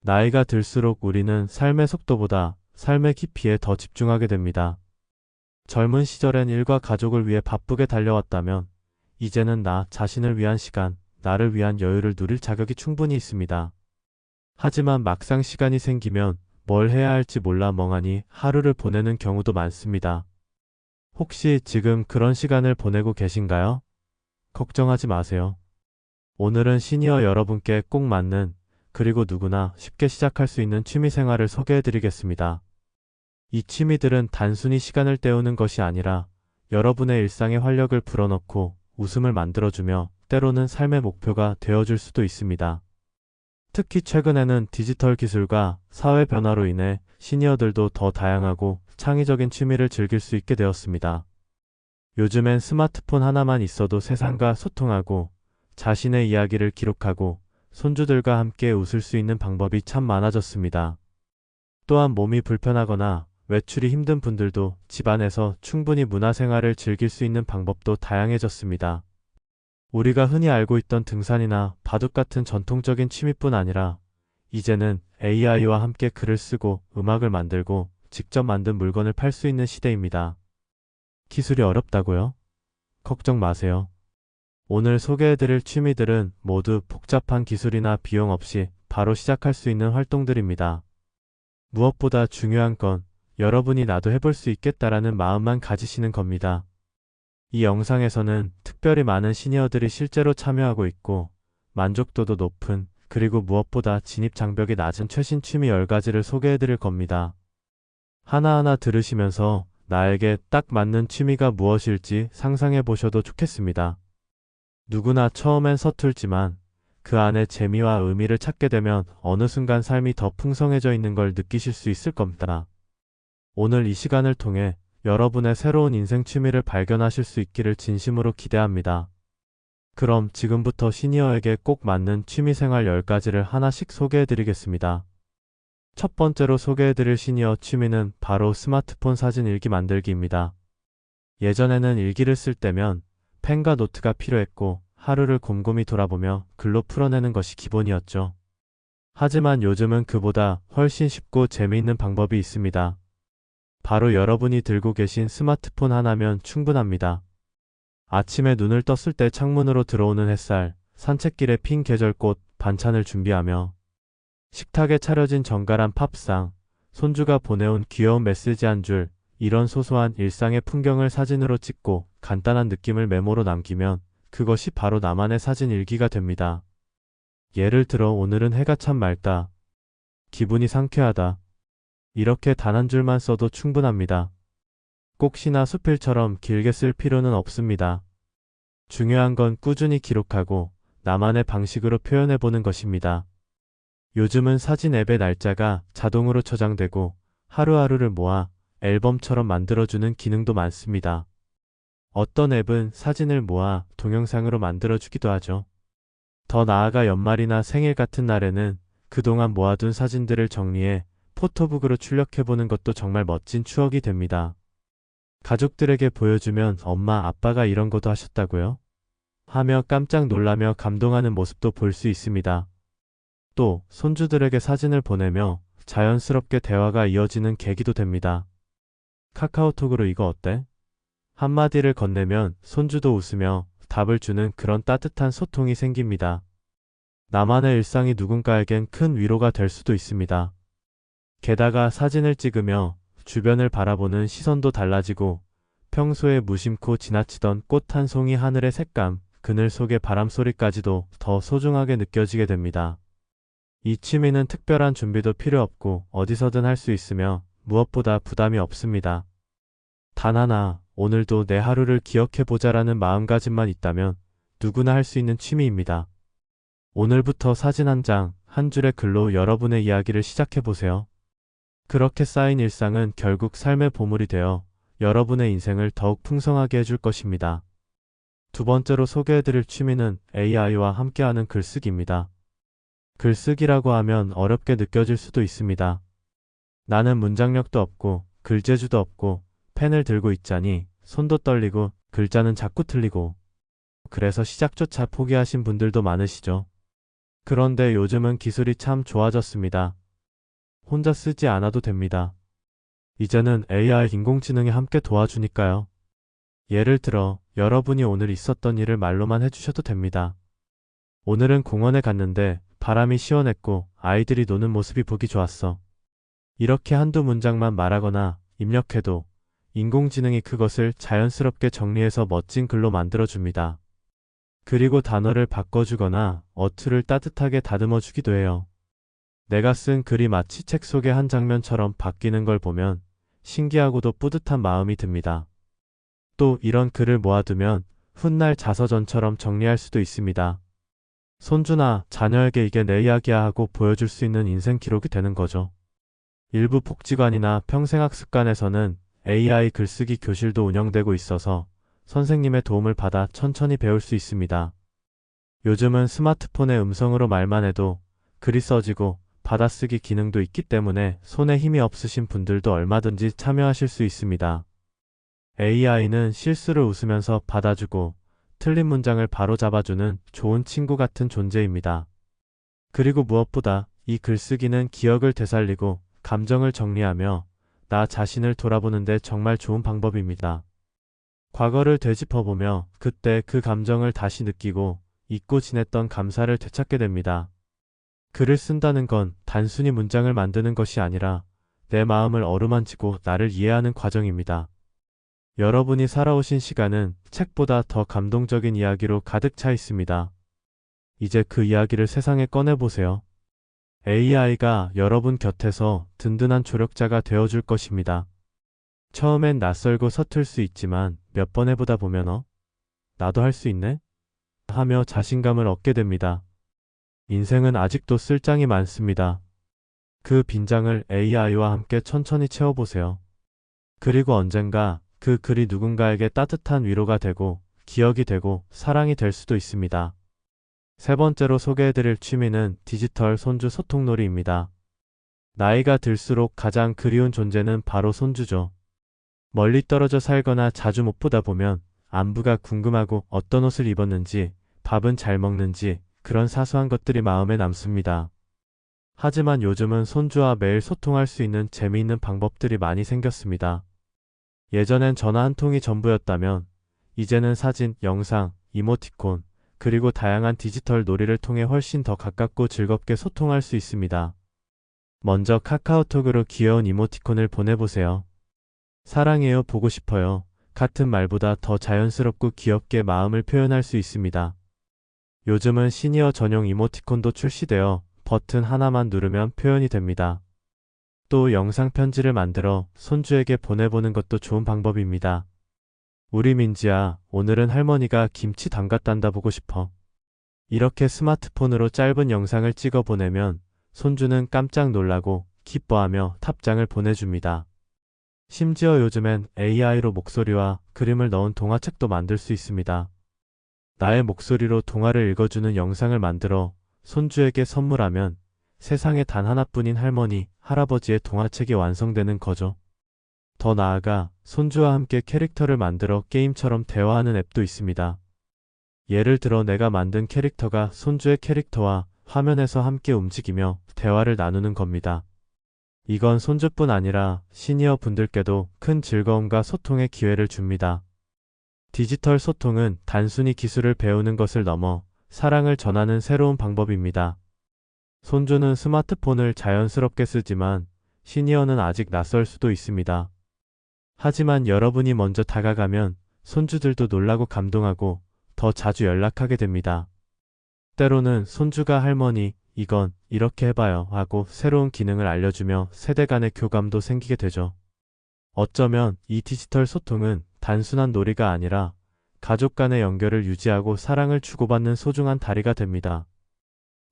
나이가 들수록 우리는 삶의 속도보다 삶의 깊이에 더 집중하게 됩니다. 젊은 시절엔 일과 가족을 위해 바쁘게 달려왔다면 이제는 나 자신을 위한 시간, 나를 위한 여유를 누릴 자격이 충분히 있습니다. 하지만 막상 시간이 생기면 뭘 해야 할지 몰라 멍하니 하루를 보내는 경우도 많습니다. 혹시 지금 그런 시간을 보내고 계신가요? 걱정하지 마세요. 오늘은 시니어 여러분께 꼭 맞는, 그리고 누구나 쉽게 시작할 수 있는 취미 생활을 소개해 드리겠습니다. 이 취미들은 단순히 시간을 때우는 것이 아니라 여러분의 일상에 활력을 불어넣고 웃음을 만들어주며 때로는 삶의 목표가 되어줄 수도 있습니다. 특히 최근에는 디지털 기술과 사회 변화로 인해 시니어들도 더 다양하고 창의적인 취미를 즐길 수 있게 되었습니다. 요즘엔 스마트폰 하나만 있어도 세상과 소통하고 자신의 이야기를 기록하고 손주들과 함께 웃을 수 있는 방법이 참 많아졌습니다. 또한 몸이 불편하거나 외출이 힘든 분들도 집안에서 충분히 문화생활을 즐길 수 있는 방법도 다양해졌습니다. 우리가 흔히 알고 있던 등산이나 바둑 같은 전통적인 취미뿐 아니라 이제는 AI와 함께 글을 쓰고 음악을 만들고 직접 만든 물건을 팔 수 있는 시대입니다. 기술이 어렵다고요? 걱정 마세요. 오늘 소개해드릴 취미들은 모두 복잡한 기술이나 비용 없이 바로 시작할 수 있는 활동들입니다. 무엇보다 중요한 건 여러분이 나도 해볼 수 있겠다라는 마음만 가지시는 겁니다. 이 영상에서는 특별히 많은 시니어들이 실제로 참여하고 있고 만족도도 높은, 그리고 무엇보다 진입 장벽이 낮은 최신 취미 10가지를 소개해드릴 겁니다. 하나하나 들으시면서 나에게 딱 맞는 취미가 무엇일지 상상해 보셔도 좋겠습니다. 누구나 처음엔 서툴지만 그 안에 재미와 의미를 찾게 되면 어느 순간 삶이 더 풍성해져 있는 걸 느끼실 수 있을 겁니다. 오늘 이 시간을 통해 여러분의 새로운 인생 취미를 발견하실 수 있기를 진심으로 기대합니다. 그럼 지금부터 시니어에게 꼭 맞는 취미생활 10가지를 하나씩 소개해드리겠습니다. 첫 번째로 소개해드릴 시니어 취미는 바로 스마트폰 사진 일기 만들기입니다. 예전에는 일기를 쓸 때면 펜과 노트가 필요했고 하루를 곰곰이 돌아보며 글로 풀어내는 것이 기본이었죠. 하지만 요즘은 그보다 훨씬 쉽고 재미있는 방법이 있습니다. 바로 여러분이 들고 계신 스마트폰 하나면 충분합니다. 아침에 눈을 떴을 때 창문으로 들어오는 햇살, 산책길에 핀 계절꽃, 반찬을 준비하며 식탁에 차려진 정갈한 팝상, 손주가 보내온 귀여운 메시지 한 줄, 이런 소소한 일상의 풍경을 사진으로 찍고 간단한 느낌을 메모로 남기면 그것이 바로 나만의 사진 일기가 됩니다. 예를 들어 오늘은 해가 참 맑다. 기분이 상쾌하다. 이렇게 단 한 줄만 써도 충분합니다. 꼭 시나 수필처럼 길게 쓸 필요는 없습니다. 중요한 건 꾸준히 기록하고 나만의 방식으로 표현해보는 것입니다. 요즘은 사진 앱의 날짜가 자동으로 저장되고 하루하루를 모아 앨범처럼 만들어주는 기능도 많습니다. 어떤 앱은 사진을 모아 동영상으로 만들어주기도 하죠. 더 나아가 연말이나 생일 같은 날에는 그동안 모아둔 사진들을 정리해 포토북으로 출력해보는 것도 정말 멋진 추억이 됩니다. 가족들에게 보여주면 엄마, 아빠가 이런 것도 하셨다고요? 하며 깜짝 놀라며 감동하는 모습도 볼 수 있습니다. 또 손주들에게 사진을 보내며 자연스럽게 대화가 이어지는 계기도 됩니다. 카카오톡으로 이거 어때? 한마디를 건네면 손주도 웃으며 답을 주는 그런 따뜻한 소통이 생깁니다. 나만의 일상이 누군가에겐 큰 위로가 될 수도 있습니다. 게다가 사진을 찍으며 주변을 바라보는 시선도 달라지고 평소에 무심코 지나치던 꽃 한 송이 하늘의 색감, 그늘 속의 바람 소리까지도 더 소중하게 느껴지게 됩니다. 이 취미는 특별한 준비도 필요 없고 어디서든 할 수 있으며 무엇보다 부담이 없습니다. 단 하나, 오늘도 내 하루를 기억해보자라는 마음가짐만 있다면 누구나 할 수 있는 취미입니다. 오늘부터 사진 한 장, 한 줄의 글로 여러분의 이야기를 시작해보세요. 그렇게 쌓인 일상은 결국 삶의 보물이 되어 여러분의 인생을 더욱 풍성하게 해줄 것입니다. 두 번째로 소개해드릴 취미는 AI와 함께하는 글쓰기입니다. 글쓰기라고 하면 어렵게 느껴질 수도 있습니다. 나는 문장력도 없고 글재주도 없고 펜을 들고 있자니 손도 떨리고 글자는 자꾸 틀리고 그래서 시작조차 포기하신 분들도 많으시죠. 그런데 요즘은 기술이 참 좋아졌습니다. 혼자 쓰지 않아도 됩니다. 이제는 AI 인공지능이 함께 도와주니까요. 예를 들어 여러분이 오늘 있었던 일을 말로만 해주셔도 됩니다. 오늘은 공원에 갔는데 바람이 시원했고 아이들이 노는 모습이 보기 좋았어. 이렇게 한두 문장만 말하거나 입력해도 인공지능이 그것을 자연스럽게 정리해서 멋진 글로 만들어줍니다. 그리고 단어를 바꿔주거나 어투를 따뜻하게 다듬어주기도 해요. 내가 쓴 글이 마치 책 속의 한 장면처럼 바뀌는 걸 보면 신기하고도 뿌듯한 마음이 듭니다. 또 이런 글을 모아두면 훗날 자서전처럼 정리할 수도 있습니다. 손주나 자녀에게 이게 내 이야기야 하고 보여줄 수 있는 인생 기록이 되는 거죠. 일부 복지관이나 평생학습관에서는 AI 글쓰기 교실도 운영되고 있어서 선생님의 도움을 받아 천천히 배울 수 있습니다. 요즘은 스마트폰에 음성으로 말만 해도 글이 써지고 받아쓰기 기능도 있기 때문에 손에 힘이 없으신 분들도 얼마든지 참여하실 수 있습니다. AI는 실수를 웃으면서 받아주고 틀린 문장을 바로 잡아주는 좋은 친구 같은 존재입니다. 그리고 무엇보다 이 글쓰기는 기억을 되살리고 감정을 정리하며 나 자신을 돌아보는데 정말 좋은 방법입니다. 과거를 되짚어보며 그때 그 감정을 다시 느끼고 잊고 지냈던 감사를 되찾게 됩니다. 글을 쓴다는 건 단순히 문장을 만드는 것이 아니라 내 마음을 어루만지고 나를 이해하는 과정입니다. 여러분이 살아오신 시간은 책보다 더 감동적인 이야기로 가득 차 있습니다. 이제 그 이야기를 세상에 꺼내보세요. AI가 여러분 곁에서 든든한 조력자가 되어줄 것입니다. 처음엔 낯설고 서툴 수 있지만 몇 번 해보다 보면 나도 할 수 있네? 하며 자신감을 얻게 됩니다. 인생은 아직도 쓸 장이 많습니다. 그 빈장을 AI와 함께 천천히 채워보세요. 그리고 언젠가 그 글이 누군가에게 따뜻한 위로가 되고 기억이 되고 사랑이 될 수도 있습니다. 세 번째로 소개해드릴 취미는 디지털 손주 소통놀이입니다. 나이가 들수록 가장 그리운 존재는 바로 손주죠. 멀리 떨어져 살거나 자주 못 보다 보면 안부가 궁금하고 어떤 옷을 입었는지, 밥은 잘 먹는지 그런 사소한 것들이 마음에 남습니다. 하지만 요즘은 손주와 매일 소통할 수 있는 재미있는 방법들이 많이 생겼습니다. 예전엔 전화 한 통이 전부였다면 이제는 사진, 영상, 이모티콘, 그리고 다양한 디지털 놀이를 통해 훨씬 더 가깝고 즐겁게 소통할 수 있습니다. 먼저 카카오톡으로 귀여운 이모티콘을 보내보세요. 사랑해요, 보고 싶어요. 같은 말보다 더 자연스럽고 귀엽게 마음을 표현할 수 있습니다. 요즘은 시니어 전용 이모티콘도 출시되어 버튼 하나만 누르면 표현이 됩니다. 또 영상 편지를 만들어 손주에게 보내보는 것도 좋은 방법입니다. 우리 민지야, 오늘은 할머니가 김치 담갔단다 보고 싶어. 이렇게 스마트폰으로 짧은 영상을 찍어 보내면 손주는 깜짝 놀라고 기뻐하며 답장을 보내줍니다. 심지어 요즘엔 AI로 목소리와 그림을 넣은 동화책도 만들 수 있습니다. 나의 목소리로 동화를 읽어주는 영상을 만들어 손주에게 선물하면 세상에 단 하나뿐인 할머니, 할아버지의 동화책이 완성되는 거죠. 더 나아가 손주와 함께 캐릭터를 만들어 게임처럼 대화하는 앱도 있습니다. 예를 들어 내가 만든 캐릭터가 손주의 캐릭터와 화면에서 함께 움직이며 대화를 나누는 겁니다. 이건 손주뿐 아니라 시니어 분들께도 큰 즐거움과 소통의 기회를 줍니다. 디지털 소통은 단순히 기술을 배우는 것을 넘어 사랑을 전하는 새로운 방법입니다. 손주는 스마트폰을 자연스럽게 쓰지만 시니어는 아직 낯설 수도 있습니다. 하지만 여러분이 먼저 다가가면 손주들도 놀라고 감동하고 더 자주 연락하게 됩니다. 때로는 손주가 할머니, 이건 이렇게 해봐요 하고 새로운 기능을 알려주며 세대 간의 교감도 생기게 되죠. 어쩌면 이 디지털 소통은 단순한 놀이가 아니라 가족 간의 연결을 유지하고 사랑을 주고받는 소중한 다리가 됩니다.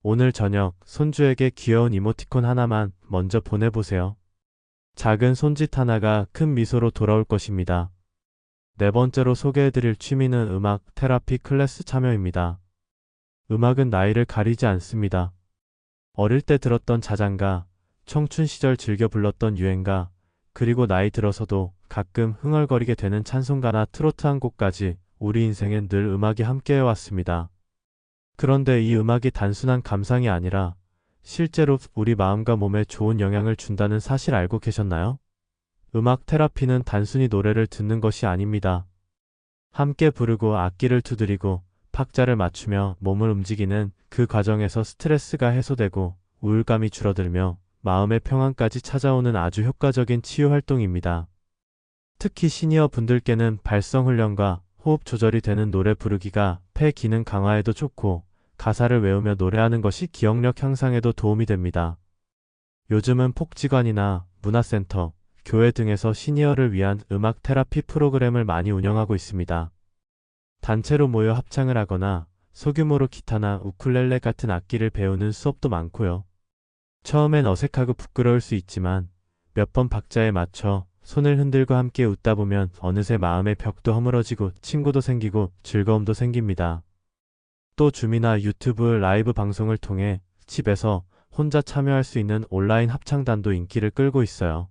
오늘 저녁 손주에게 귀여운 이모티콘 하나만 먼저 보내보세요. 작은 손짓 하나가 큰 미소로 돌아올 것입니다. 네 번째로 소개해드릴 취미는 음악 테라피 클래스 참여입니다. 음악은 나이를 가리지 않습니다. 어릴 때 들었던 자장가, 청춘 시절 즐겨 불렀던 유행가, 그리고 나이 들어서도 가끔 흥얼거리게 되는 찬송가나 트로트 한 곡까지 우리 인생엔 늘 음악이 함께해 왔습니다. 그런데 이 음악이 단순한 감상이 아니라 실제로 우리 마음과 몸에 좋은 영향을 준다는 사실 알고 계셨나요? 음악 테라피는 단순히 노래를 듣는 것이 아닙니다. 함께 부르고 악기를 두드리고 박자를 맞추며 몸을 움직이는 그 과정에서 스트레스가 해소되고 우울감이 줄어들며 마음의 평안까지 찾아오는 아주 효과적인 치유 활동입니다. 특히 시니어 분들께는 발성 훈련과 호흡 조절이 되는 노래 부르기가 폐 기능 강화에도 좋고 가사를 외우며 노래하는 것이 기억력 향상에도 도움이 됩니다. 요즘은 복지관이나 문화센터, 교회 등에서 시니어를 위한 음악 테라피 프로그램을 많이 운영하고 있습니다. 단체로 모여 합창을 하거나 소규모로 기타나 우쿨렐레 같은 악기를 배우는 수업도 많고요. 처음엔 어색하고 부끄러울 수 있지만 몇 번 박자에 맞춰 손을 흔들고 함께 웃다 보면 어느새 마음의 벽도 허물어지고 친구도 생기고 즐거움도 생깁니다. 또 줌이나 유튜브 라이브 방송을 통해 집에서 혼자 참여할 수 있는 온라인 합창단도 인기를 끌고 있어요.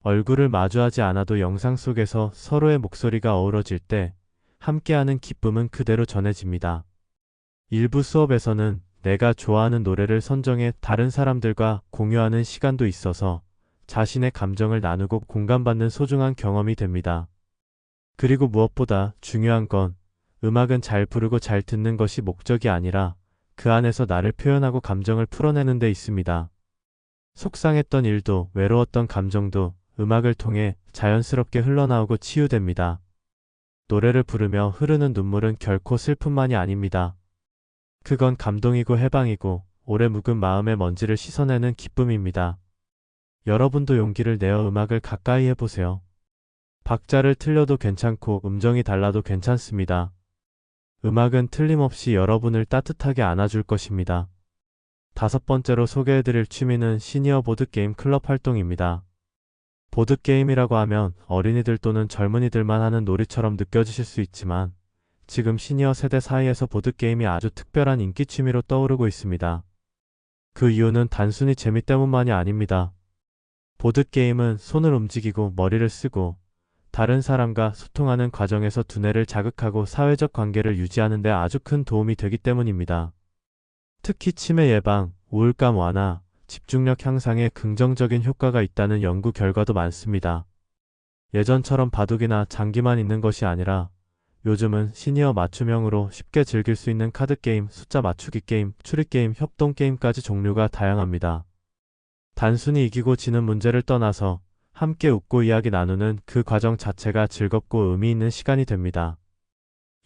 얼굴을 마주하지 않아도 영상 속에서 서로의 목소리가 어우러질 때 함께하는 기쁨은 그대로 전해집니다. 일부 수업에서는 내가 좋아하는 노래를 선정해 다른 사람들과 공유하는 시간도 있어서 자신의 감정을 나누고 공감받는 소중한 경험이 됩니다. 그리고 무엇보다 중요한 건 음악은 잘 부르고 잘 듣는 것이 목적이 아니라 그 안에서 나를 표현하고 감정을 풀어내는 데 있습니다. 속상했던 일도 외로웠던 감정도 음악을 통해 자연스럽게 흘러나오고 치유됩니다. 노래를 부르며 흐르는 눈물은 결코 슬픔만이 아닙니다. 그건 감동이고 해방이고 오래 묵은 마음의 먼지를 씻어내는 기쁨입니다. 여러분도 용기를 내어 음악을 가까이 해보세요. 박자를 틀려도 괜찮고 음정이 달라도 괜찮습니다. 음악은 틀림없이 여러분을 따뜻하게 안아줄 것입니다. 다섯 번째로 소개해드릴 취미는 시니어 보드게임 클럽 활동입니다. 보드게임이라고 하면 어린이들 또는 젊은이들만 하는 놀이처럼 느껴지실 수 있지만 지금 시니어 세대 사이에서 보드게임이 아주 특별한 인기 취미로 떠오르고 있습니다. 그 이유는 단순히 재미 때문만이 아닙니다. 보드게임은 손을 움직이고 머리를 쓰고 다른 사람과 소통하는 과정에서 두뇌를 자극하고 사회적 관계를 유지하는 데 아주 큰 도움이 되기 때문입니다. 특히 치매 예방, 우울감 완화, 집중력 향상에 긍정적인 효과가 있다는 연구 결과도 많습니다. 예전처럼 바둑이나 장기만 있는 것이 아니라 요즘은 시니어 맞춤형으로 쉽게 즐길 수 있는 카드게임, 숫자 맞추기 게임, 추리게임, 협동게임까지 종류가 다양합니다. 단순히 이기고 지는 문제를 떠나서 함께 웃고 이야기 나누는 그 과정 자체가 즐겁고 의미 있는 시간이 됩니다.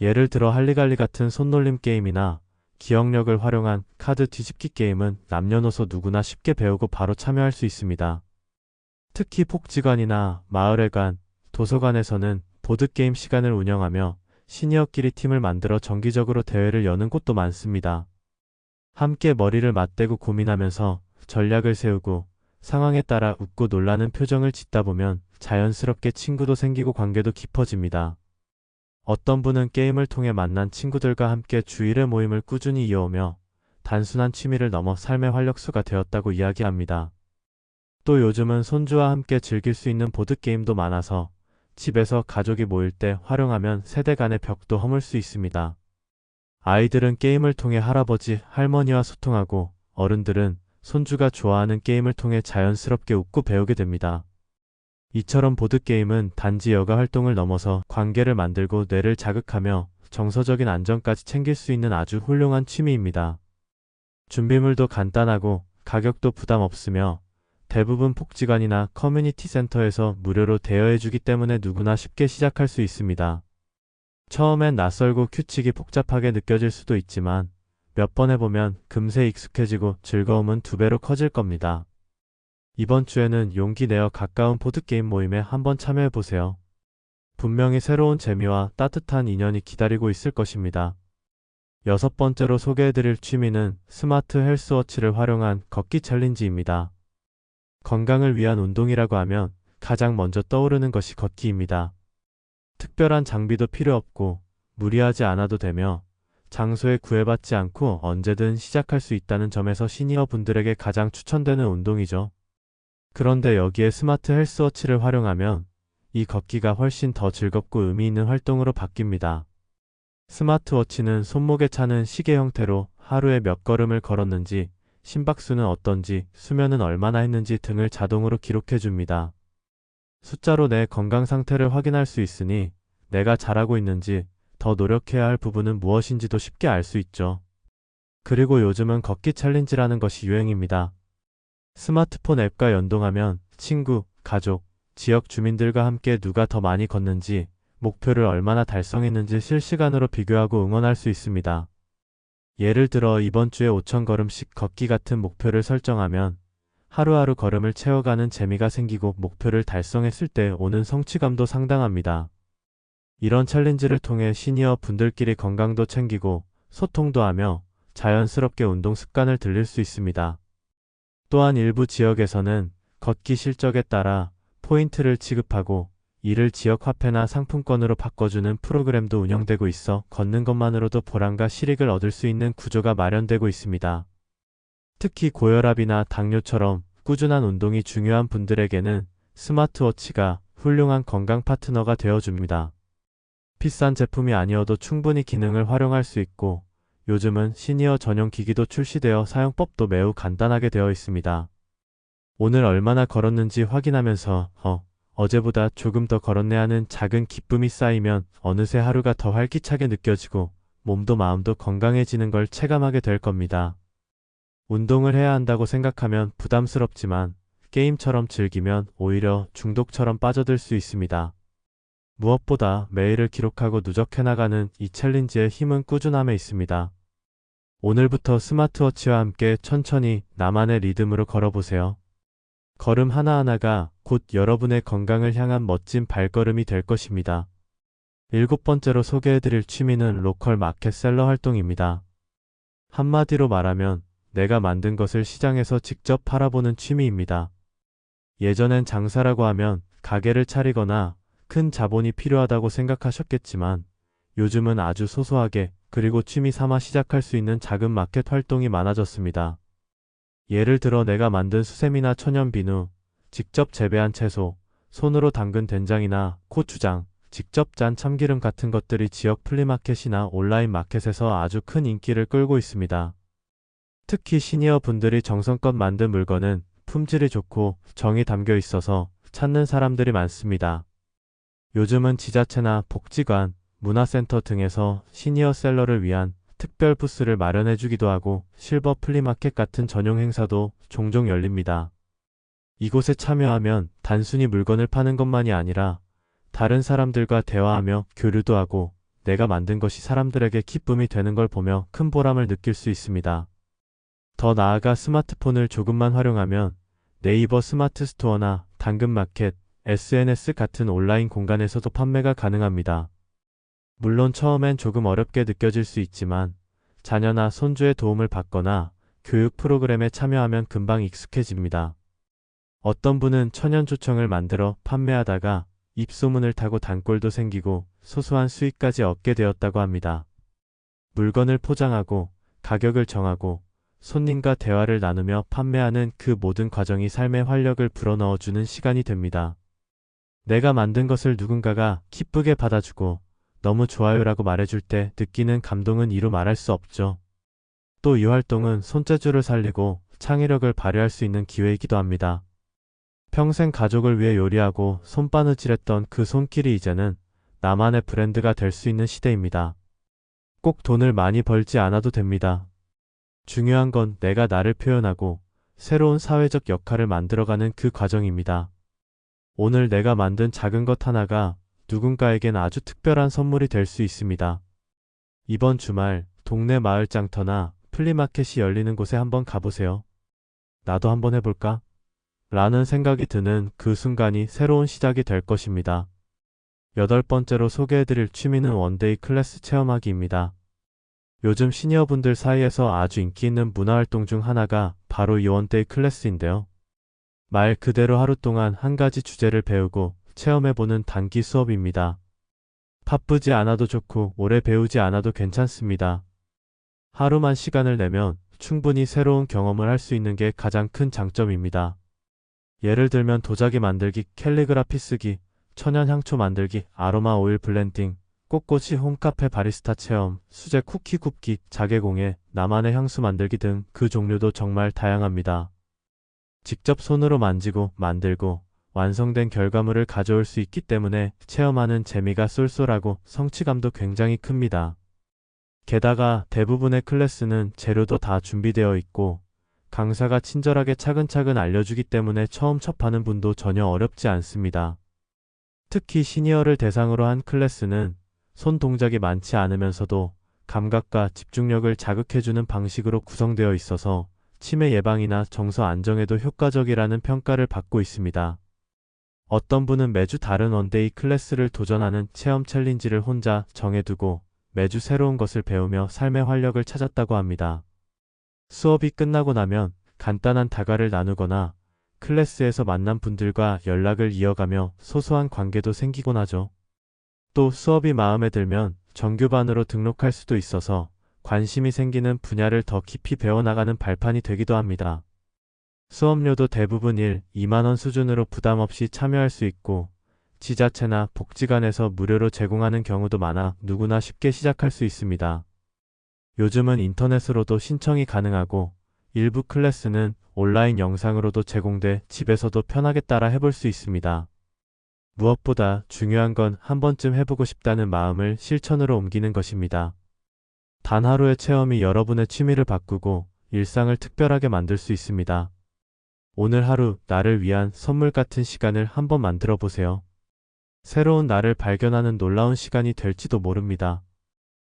예를 들어 할리갈리 같은 손놀림 게임이나 기억력을 활용한 카드 뒤집기 게임은 남녀노소 누구나 쉽게 배우고 바로 참여할 수 있습니다. 특히 복지관이나 마을회관, 도서관에서는 보드게임 시간을 운영하며 시니어끼리 팀을 만들어 정기적으로 대회를 여는 곳도 많습니다. 함께 머리를 맞대고 고민하면서 전략을 세우고 상황에 따라 웃고 놀라는 표정을 짓다 보면 자연스럽게 친구도 생기고 관계도 깊어집니다. 어떤 분은 게임을 통해 만난 친구들과 함께 주일의 모임을 꾸준히 이어오며 단순한 취미를 넘어 삶의 활력소가 되었다고 이야기합니다. 또 요즘은 손주와 함께 즐길 수 있는 보드게임도 많아서 집에서 가족이 모일 때 활용하면 세대 간의 벽도 허물 수 있습니다. 아이들은 게임을 통해 할아버지, 할머니와 소통하고 어른들은 손주가 좋아하는 게임을 통해 자연스럽게 웃고 배우게 됩니다. 이처럼 보드게임은 단지 여가 활동을 넘어서 관계를 만들고 뇌를 자극하며 정서적인 안정까지 챙길 수 있는 아주 훌륭한 취미입니다. 준비물도 간단하고 가격도 부담 없으며 대부분 복지관이나 커뮤니티 센터에서 무료로 대여해주기 때문에 누구나 쉽게 시작할 수 있습니다. 처음엔 낯설고 규칙이 복잡하게 느껴질 수도 있지만 몇 번 해보면 금세 익숙해지고 즐거움은 두 배로 커질 겁니다. 이번 주에는 용기 내어 가까운 보드게임 모임에 한번 참여해보세요. 분명히 새로운 재미와 따뜻한 인연이 기다리고 있을 것입니다. 여섯 번째로 소개해드릴 취미는 스마트 헬스워치를 활용한 걷기 챌린지입니다. 건강을 위한 운동이라고 하면 가장 먼저 떠오르는 것이 걷기입니다. 특별한 장비도 필요 없고 무리하지 않아도 되며 장소에 구애받지 않고 언제든 시작할 수 있다는 점에서 시니어 분들에게 가장 추천되는 운동이죠. 그런데 여기에 스마트 헬스워치를 활용하면 이 걷기가 훨씬 더 즐겁고 의미 있는 활동으로 바뀝니다. 스마트워치는 손목에 차는 시계 형태로 하루에 몇 걸음을 걸었는지, 심박수는 어떤지, 수면은 얼마나 했는지 등을 자동으로 기록해 줍니다. 숫자로 내 건강 상태를 확인할 수 있으니 내가 잘하고 있는지, 더 노력해야 할 부분은 무엇인지도 쉽게 알 수 있죠. 그리고 요즘은 걷기 챌린지라는 것이 유행입니다. 스마트폰 앱과 연동하면 친구, 가족, 지역 주민들과 함께 누가 더 많이 걷는지, 목표를 얼마나 달성했는지 실시간으로 비교하고 응원할 수 있습니다. 예를 들어 이번 주에 5,000걸음씩 걷기 같은 목표를 설정하면 하루하루 걸음을 채워가는 재미가 생기고 목표를 달성했을 때 오는 성취감도 상당합니다. 이런 챌린지를 통해 시니어 분들끼리 건강도 챙기고 소통도 하며 자연스럽게 운동 습관을 들일 수 있습니다. 또한 일부 지역에서는 걷기 실적에 따라 포인트를 지급하고 이를 지역 화폐나 상품권으로 바꿔주는 프로그램도 운영되고 있어 걷는 것만으로도 보람과 실익을 얻을 수 있는 구조가 마련되고 있습니다. 특히 고혈압이나 당뇨처럼 꾸준한 운동이 중요한 분들에게는 스마트워치가 훌륭한 건강 파트너가 되어줍니다. 비싼 제품이 아니어도 충분히 기능을 활용할 수 있고 요즘은 시니어 전용 기기도 출시되어 사용법도 매우 간단하게 되어 있습니다. 오늘 얼마나 걸었는지 확인하면서 어제보다 조금 더 걸었네 하는 작은 기쁨이 쌓이면 어느새 하루가 더 활기차게 느껴지고 몸도 마음도 건강해지는 걸 체감하게 될 겁니다. 운동을 해야 한다고 생각하면 부담스럽지만 게임처럼 즐기면 오히려 중독처럼 빠져들 수 있습니다. 무엇보다 매일을 기록하고 누적해 나가는 이 챌린지의 힘은 꾸준함에 있습니다. 오늘부터 스마트워치와 함께 천천히 나만의 리듬으로 걸어보세요. 걸음 하나하나가 곧 여러분의 건강을 향한 멋진 발걸음이 될 것입니다. 7번째로 소개해드릴 취미는 로컬 마켓셀러 활동입니다. 한마디로 말하면 내가 만든 것을 시장에서 직접 팔아보는 취미입니다. 예전엔 장사라고 하면 가게를 차리거나 큰 자본이 필요하다고 생각하셨겠지만 요즘은 아주 소소하게 그리고 취미 삼아 시작할 수 있는 작은 마켓 활동이 많아졌습니다. 예를 들어 내가 만든 수세미나 천연 비누, 직접 재배한 채소, 손으로 담근 된장이나 고추장, 직접 짠 참기름 같은 것들이 지역 플리마켓이나 온라인 마켓에서 아주 큰 인기를 끌고 있습니다. 특히 시니어 분들이 정성껏 만든 물건은 품질이 좋고 정이 담겨 있어서 찾는 사람들이 많습니다. 요즘은 지자체나 복지관, 문화센터 등에서 시니어 셀러를 위한 특별 부스를 마련해주기도 하고 실버 플리마켓 같은 전용 행사도 종종 열립니다. 이곳에 참여하면 단순히 물건을 파는 것만이 아니라 다른 사람들과 대화하며 교류도 하고 내가 만든 것이 사람들에게 기쁨이 되는 걸 보며 큰 보람을 느낄 수 있습니다. 더 나아가 스마트폰을 조금만 활용하면 네이버 스마트 스토어나 당근마켓, SNS 같은 온라인 공간에서도 판매가 가능합니다. 물론 처음엔 조금 어렵게 느껴질 수 있지만 자녀나 손주의 도움을 받거나 교육 프로그램에 참여하면 금방 익숙해집니다. 어떤 분은 천연조청을 만들어 판매하다가 입소문을 타고 단골도 생기고 소소한 수익까지 얻게 되었다고 합니다. 물건을 포장하고 가격을 정하고 손님과 대화를 나누며 판매하는 그 모든 과정이 삶의 활력을 불어넣어주는 시간이 됩니다. 내가 만든 것을 누군가가 기쁘게 받아주고 너무 좋아요라고 말해줄 때 느끼는 감동은 이루 말할 수 없죠. 또 이 활동은 손재주를 살리고 창의력을 발휘할 수 있는 기회이기도 합니다. 평생 가족을 위해 요리하고 손바느질했던 그 손길이 이제는 나만의 브랜드가 될 수 있는 시대입니다. 꼭 돈을 많이 벌지 않아도 됩니다. 중요한 건 내가 나를 표현하고 새로운 사회적 역할을 만들어가는 그 과정입니다. 오늘 내가 만든 작은 것 하나가 누군가에겐 아주 특별한 선물이 될 수 있습니다. 이번 주말 동네 마을 장터나 플리마켓이 열리는 곳에 한번 가보세요. 나도 한번 해볼까? 라는 생각이 드는 그 순간이 새로운 시작이 될 것입니다. 8번째로 소개해드릴 취미는 원데이 클래스 체험하기입니다. 요즘 시니어분들 사이에서 아주 인기 있는 문화활동 중 하나가 바로 이 원데이 클래스인데요. 말 그대로 하루 동안 한 가지 주제를 배우고 체험해보는 단기 수업입니다. 바쁘지 않아도 좋고 오래 배우지 않아도 괜찮습니다. 하루만 시간을 내면 충분히 새로운 경험을 할 수 있는 게 가장 큰 장점입니다. 예를 들면 도자기 만들기, 캘리그라피 쓰기, 천연 향초 만들기, 아로마 오일 블렌딩, 꽃꽂이 홈카페 바리스타 체험, 수제 쿠키 굽기, 자개 공예, 나만의 향수 만들기 등 그 종류도 정말 다양합니다. 직접 손으로 만지고 만들고 완성된 결과물을 가져올 수 있기 때문에 체험하는 재미가 쏠쏠하고 성취감도 굉장히 큽니다. 게다가 대부분의 클래스는 재료도 다 준비되어 있고 강사가 친절하게 차근차근 알려주기 때문에 처음 접하는 분도 전혀 어렵지 않습니다. 특히 시니어를 대상으로 한 클래스는 손 동작이 많지 않으면서도 감각과 집중력을 자극해주는 방식으로 구성되어 있어서 치매 예방이나 정서 안정에도 효과적이라는 평가를 받고 있습니다. 어떤 분은 매주 다른 원데이 클래스를 도전하는 체험 챌린지를 혼자 정해두고 매주 새로운 것을 배우며 삶의 활력을 찾았다고 합니다. 수업이 끝나고 나면 간단한 다과를 나누거나 클래스에서 만난 분들과 연락을 이어가며 소소한 관계도 생기곤 하죠. 또 수업이 마음에 들면 정규반으로 등록할 수도 있어서 관심이 생기는 분야를 더 깊이 배워나가는 발판이 되기도 합니다. 수업료도 대부분 1, 2만 원 수준으로 부담 없이 참여할 수 있고 지자체나 복지관에서 무료로 제공하는 경우도 많아 누구나 쉽게 시작할 수 있습니다. 요즘은 인터넷으로도 신청이 가능하고 일부 클래스는 온라인 영상으로도 제공돼 집에서도 편하게 따라 해볼 수 있습니다. 무엇보다 중요한 건 한 번쯤 해보고 싶다는 마음을 실천으로 옮기는 것입니다. 단 하루의 체험이 여러분의 취미를 바꾸고 일상을 특별하게 만들 수 있습니다. 오늘 하루 나를 위한 선물 같은 시간을 한번 만들어 보세요. 새로운 나를 발견하는 놀라운 시간이 될지도 모릅니다.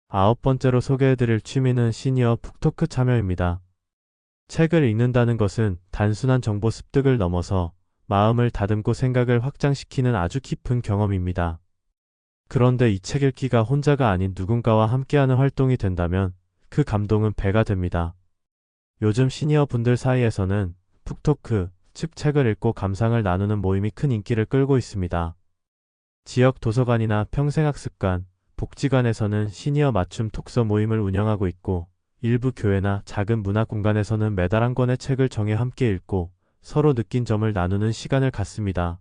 9번째로 소개해드릴 취미는 시니어 북토크 참여입니다. 책을 읽는다는 것은 단순한 정보 습득을 넘어서 마음을 다듬고 생각을 확장시키는 아주 깊은 경험입니다. 그런데 이 책 읽기가 혼자가 아닌 누군가와 함께하는 활동이 된다면 그 감동은 배가 됩니다. 요즘 시니어 분들 사이에서는 북토크, 즉 책을 읽고 감상을 나누는 모임이 큰 인기를 끌고 있습니다. 지역 도서관이나 평생학습관, 복지관에서는 시니어 맞춤 독서 모임을 운영하고 있고 일부 교회나 작은 문화공간에서는 매달 한 권의 책을 정해 함께 읽고 서로 느낀 점을 나누는 시간을 갖습니다.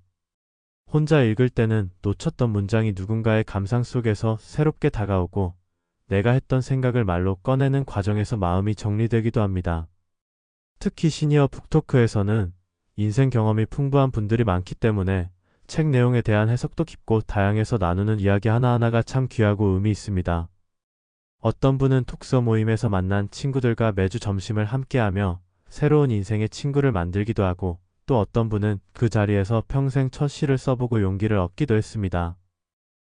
혼자 읽을 때는 놓쳤던 문장이 누군가의 감상 속에서 새롭게 다가오고 내가 했던 생각을 말로 꺼내는 과정에서 마음이 정리되기도 합니다. 특히 시니어 북토크에서는 인생 경험이 풍부한 분들이 많기 때문에 책 내용에 대한 해석도 깊고 다양해서 나누는 이야기 하나하나가 참 귀하고 의미 있습니다. 어떤 분은 독서 모임에서 만난 친구들과 매주 점심을 함께하며 새로운 인생의 친구를 만들기도 하고 또 어떤 분은 그 자리에서 평생 첫 시를 써보고 용기를 얻기도 했습니다.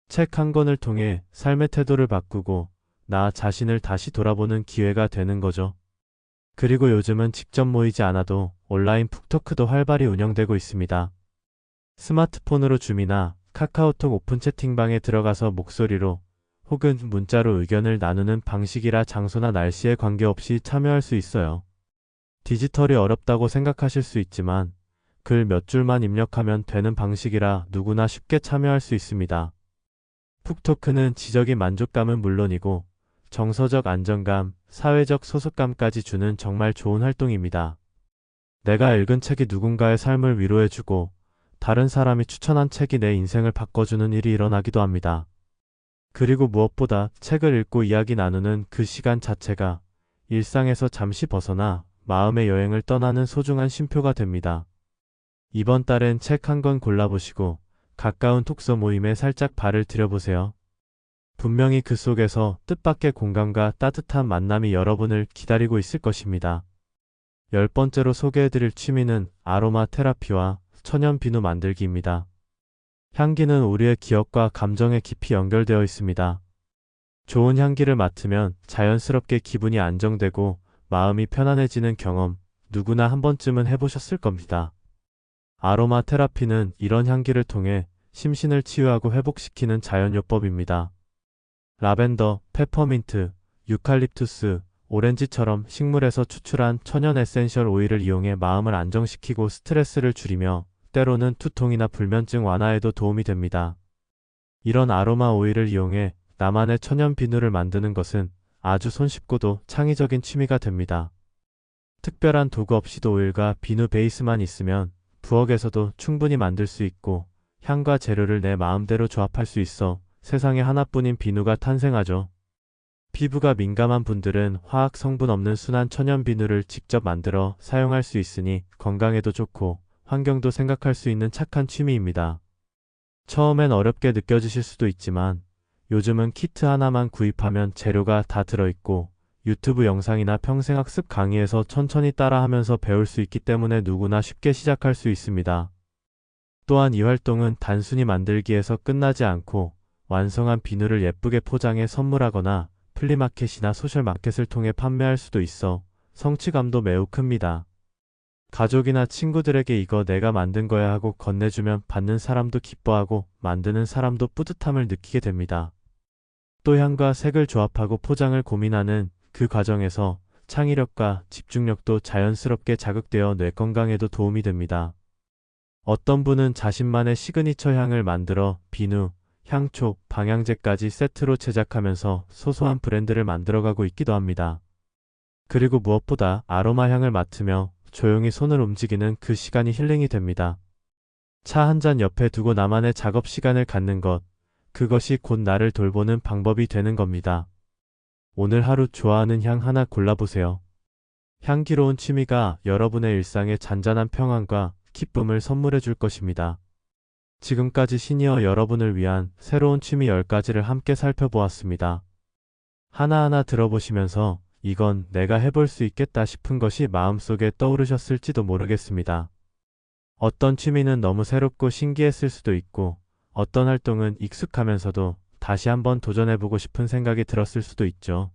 책 한 권을 통해 삶의 태도를 바꾸고 나 자신을 다시 돌아보는 기회가 되는 거죠. 그리고 요즘은 직접 모이지 않아도 온라인 북토크도 활발히 운영되고 있습니다. 스마트폰으로 줌이나 카카오톡 오픈 채팅방에 들어가서 목소리로 혹은 문자로 의견을 나누는 방식이라 장소나 날씨에 관계없이 참여할 수 있어요. 디지털이 어렵다고 생각하실 수 있지만 글 몇 줄만 입력하면 되는 방식이라 누구나 쉽게 참여할 수 있습니다. 북토크는 지적인 만족감은 물론이고 정서적 안정감, 사회적 소속감까지 주는 정말 좋은 활동입니다. 내가 읽은 책이 누군가의 삶을 위로해주고 다른 사람이 추천한 책이 내 인생을 바꿔주는 일이 일어나기도 합니다. 그리고 무엇보다 책을 읽고 이야기 나누는 그 시간 자체가 일상에서 잠시 벗어나 마음의 여행을 떠나는 소중한 쉼표가 됩니다. 이번 달엔 책 한 권 골라보시고 가까운 독서 모임에 살짝 발을 들여보세요. 분명히 그 속에서 뜻밖의 공감과 따뜻한 만남이 여러분을 기다리고 있을 것입니다. 10번째로 소개해드릴 취미는 아로마 테라피와 천연 비누 만들기입니다. 향기는 우리의 기억과 감정에 깊이 연결되어 있습니다. 좋은 향기를 맡으면 자연스럽게 기분이 안정되고 마음이 편안해지는 경험, 누구나 한 번쯤은 해보셨을 겁니다. 아로마 테라피는 이런 향기를 통해 심신을 치유하고 회복시키는 자연요법입니다. 라벤더, 페퍼민트, 유칼립투스, 오렌지처럼 식물에서 추출한 천연 에센셜 오일을 이용해 마음을 안정시키고 스트레스를 줄이며 때로는 두통이나 불면증 완화에도 도움이 됩니다. 이런 아로마 오일을 이용해 나만의 천연 비누를 만드는 것은 아주 손쉽고도 창의적인 취미가 됩니다. 특별한 도구 없이도 오일과 비누 베이스만 있으면 부엌에서도 충분히 만들 수 있고 향과 재료를 내 마음대로 조합할 수 있어 세상에 하나뿐인 비누가 탄생하죠. 피부가 민감한 분들은 화학 성분 없는 순한 천연 비누를 직접 만들어 사용할 수 있으니 건강에도 좋고 환경도 생각할 수 있는 착한 취미입니다. 처음엔 어렵게 느껴지실 수도 있지만 요즘은 키트 하나만 구입하면 재료가 다 들어있고 유튜브 영상이나 평생학습 강의에서 천천히 따라하면서 배울 수 있기 때문에 누구나 쉽게 시작할 수 있습니다. 또한 이 활동은 단순히 만들기에서 끝나지 않고 완성한 비누를 예쁘게 포장해 선물하거나 플리마켓이나 소셜마켓을 통해 판매할 수도 있어 성취감도 매우 큽니다. 가족이나 친구들에게 이거 내가 만든 거야 하고 건네주면 받는 사람도 기뻐하고 만드는 사람도 뿌듯함을 느끼게 됩니다. 또 향과 색을 조합하고 포장을 고민하는 그 과정에서 창의력과 집중력도 자연스럽게 자극되어 뇌 건강에도 도움이 됩니다. 어떤 분은 자신만의 시그니처 향을 만들어 비누, 향초, 방향제까지 세트로 제작하면서 소소한 브랜드를 만들어가고 있기도 합니다. 그리고 무엇보다 아로마 향을 맡으며 조용히 손을 움직이는 그 시간이 힐링이 됩니다. 차 한 잔 옆에 두고 나만의 작업 시간을 갖는 것, 그것이 곧 나를 돌보는 방법이 되는 겁니다. 오늘 하루 좋아하는 향 하나 골라보세요. 향기로운 취미가 여러분의 일상에 잔잔한 평안과 기쁨을 선물해 줄 것입니다. 지금까지 시니어 여러분을 위한 새로운 취미 10가지를 함께 살펴보았습니다. 하나하나 들어보시면서 이건 내가 해볼 수 있겠다 싶은 것이 마음속에 떠오르셨을지도 모르겠습니다. 어떤 취미는 너무 새롭고 신기했을 수도 있고 어떤 활동은 익숙하면서도 다시 한번 도전해보고 싶은 생각이 들었을 수도 있죠.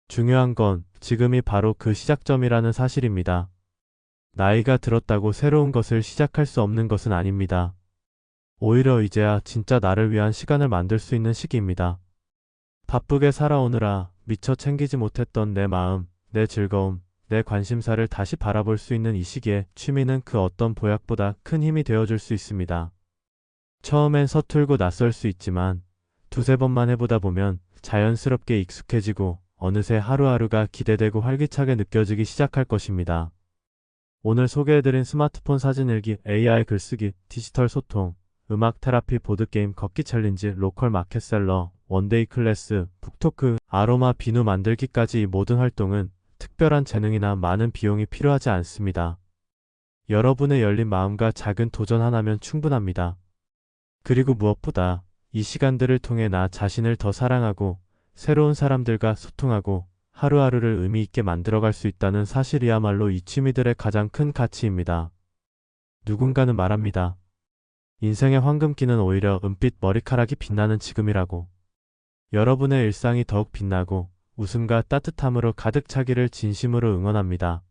중요한 건 지금이 바로 그 시작점이라는 사실입니다. 나이가 들었다고 새로운 것을 시작할 수 없는 것은 아닙니다. 오히려 이제야 진짜 나를 위한 시간을 만들 수 있는 시기입니다. 바쁘게 살아오느라 미처 챙기지 못했던 내 마음, 내 즐거움, 내 관심사를 다시 바라볼 수 있는 이 시기에 취미는 그 어떤 보약보다 큰 힘이 되어줄 수 있습니다. 처음엔 서툴고 낯설 수 있지만 두세 번만 해보다 보면 자연스럽게 익숙해지고 어느새 하루하루가 기대되고 활기차게 느껴지기 시작할 것입니다. 오늘 소개해드린 스마트폰 사진일기, AI 글쓰기, 디지털 소통, 음악 테라피, 보드게임, 걷기 챌린지, 로컬 마켓셀러, 원데이 클래스, 북토크, 아로마 비누 만들기까지 이 모든 활동은 특별한 재능이나 많은 비용이 필요하지 않습니다. 여러분의 열린 마음과 작은 도전 하나면 충분합니다. 그리고 무엇보다 이 시간들을 통해 나 자신을 더 사랑하고 새로운 사람들과 소통하고 하루하루를 의미 있게 만들어갈 수 있다는 사실이야말로 이 취미들의 가장 큰 가치입니다. 누군가는 말합니다. 인생의 황금기는 오히려 은빛 머리카락이 빛나는 지금이라고. 여러분의 일상이 더욱 빛나고 웃음과 따뜻함으로 가득 차기를 진심으로 응원합니다.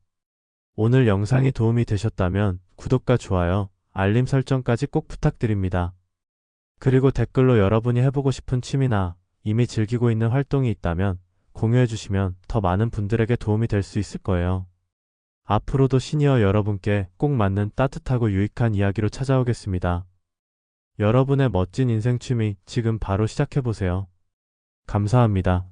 오늘 영상이 도움이 되셨다면 구독과 좋아요, 알림 설정까지 꼭 부탁드립니다. 그리고 댓글로 여러분이 해보고 싶은 취미나 이미 즐기고 있는 활동이 있다면 공유해주시면 더 많은 분들에게 도움이 될 수 있을 거예요. 앞으로도 시니어 여러분께 꼭 맞는 따뜻하고 유익한 이야기로 찾아오겠습니다. 여러분의 멋진 인생 취미 지금 바로 시작해보세요. 감사합니다.